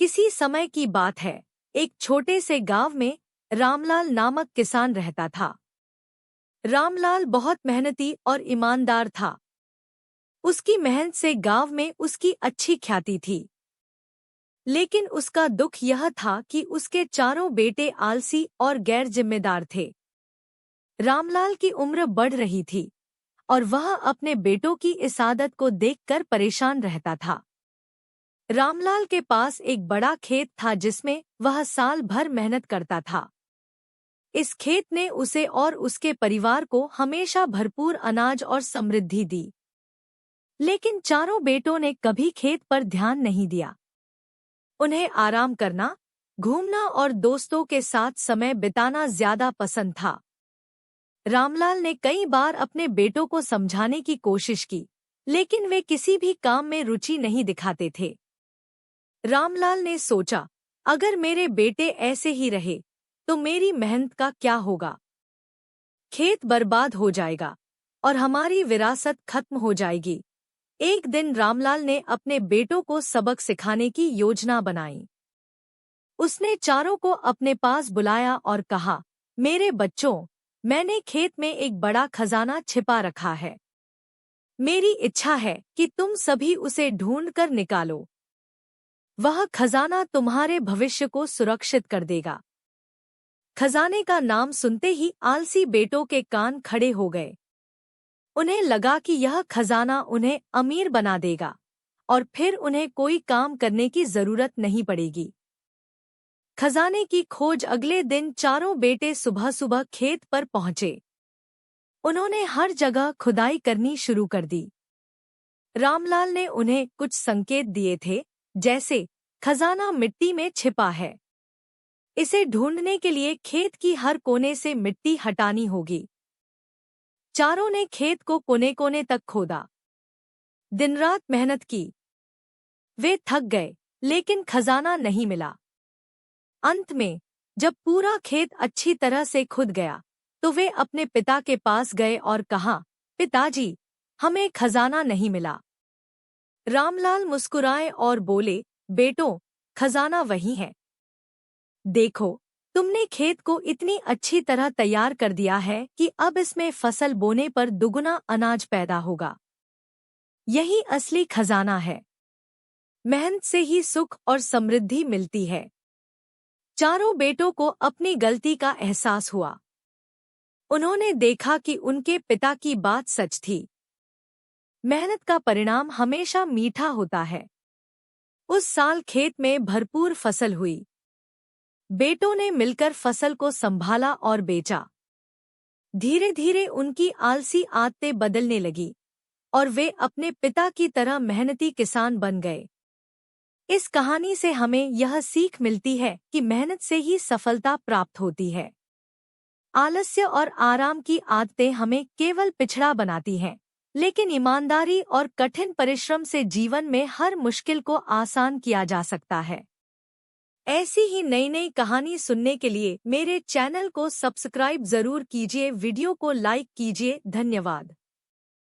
किसी समय की बात है। एक छोटे से गांव में रामलाल नामक किसान रहता था। रामलाल बहुत मेहनती और ईमानदार था। उसकी मेहनत से गांव में उसकी अच्छी ख्याति थी। लेकिन उसका दुख यह था कि उसके चारों बेटे आलसी और गैर जिम्मेदार थे। रामलाल की उम्र बढ़ रही थी और वह अपने बेटों की इस आदत को देखकर परेशान रहता था। रामलाल के पास एक बड़ा खेत था जिसमें वह साल भर मेहनत करता था। इस खेत ने उसे और उसके परिवार को हमेशा भरपूर अनाज और समृद्धि दी। लेकिन चारों बेटों ने कभी खेत पर ध्यान नहीं दिया। उन्हें आराम करना, घूमना और दोस्तों के साथ समय बिताना ज्यादा पसंद था। रामलाल ने कई बार अपने बेटों को समझाने की कोशिश की, लेकिन वे किसी भी काम में रुचि नहीं दिखाते थे। रामलाल ने सोचा, अगर मेरे बेटे ऐसे ही रहे तो मेरी मेहनत का क्या होगा। खेत बर्बाद हो जाएगा और हमारी विरासत खत्म हो जाएगी। एक दिन रामलाल ने अपने बेटों को सबक सिखाने की योजना बनाई। उसने चारों को अपने पास बुलाया और कहा, मेरे बच्चों, मैंने खेत में एक बड़ा खजाना छिपा रखा है। मेरी इच्छा है कि तुम सभी उसे ढूंढकर निकालो। वह खजाना तुम्हारे भविष्य को सुरक्षित कर देगा। खजाने का नाम सुनते ही आलसी बेटों के कान खड़े हो गए। उन्हें लगा कि यह खजाना उन्हें अमीर बना देगा और फिर उन्हें कोई काम करने की जरूरत नहीं पड़ेगी। खजाने की खोज अगले दिन चारों बेटे सुबह सुबह खेत पर पहुंचे। उन्होंने हर जगह खुदाई करनी शुरू कर दी। रामलाल ने उन्हें कुछ संकेत दिए थे, जैसे खजाना मिट्टी में छिपा है। इसे ढूंढने के लिए खेत की हर कोने से मिट्टी हटानी होगी। चारों ने खेत को कोने कोने तक खोदा। दिन रात मेहनत की। वे थक गए, लेकिन खजाना नहीं मिला। अंत में जब पूरा खेत अच्छी तरह से खुद गया, तो वे अपने पिता के पास गए और कहा, पिताजी, हमें खजाना नहीं मिला। रामलाल मुस्कुराए और बोले, बेटो, खजाना वही है। देखो, तुमने खेत को इतनी अच्छी तरह तैयार कर दिया है कि अब इसमें फसल बोने पर दुगुना अनाज पैदा होगा। यही असली खजाना है। मेहनत से ही सुख और समृद्धि मिलती है। चारों बेटों को अपनी गलती का एहसास हुआ। उन्होंने देखा कि उनके पिता की बात सच थी। मेहनत का परिणाम हमेशा मीठा होता है। उस साल खेत में भरपूर फसल हुई। बेटों ने मिलकर फसल को संभाला और बेचा। धीरे धीरे उनकी आलसी आदतें बदलने लगी और वे अपने पिता की तरह मेहनती किसान बन गए। इस कहानी से हमें यह सीख मिलती है कि मेहनत से ही सफलता प्राप्त होती है। आलस्य और आराम की आदतें हमें केवल पिछड़ा बनाती हैं, लेकिन ईमानदारी और कठिन परिश्रम से जीवन में हर मुश्किल को आसान किया जा सकता है। ऐसी ही नई नई कहानी सुनने के लिए मेरे चैनल को सब्सक्राइब जरूर कीजिए, वीडियो को लाइक कीजिए। धन्यवाद।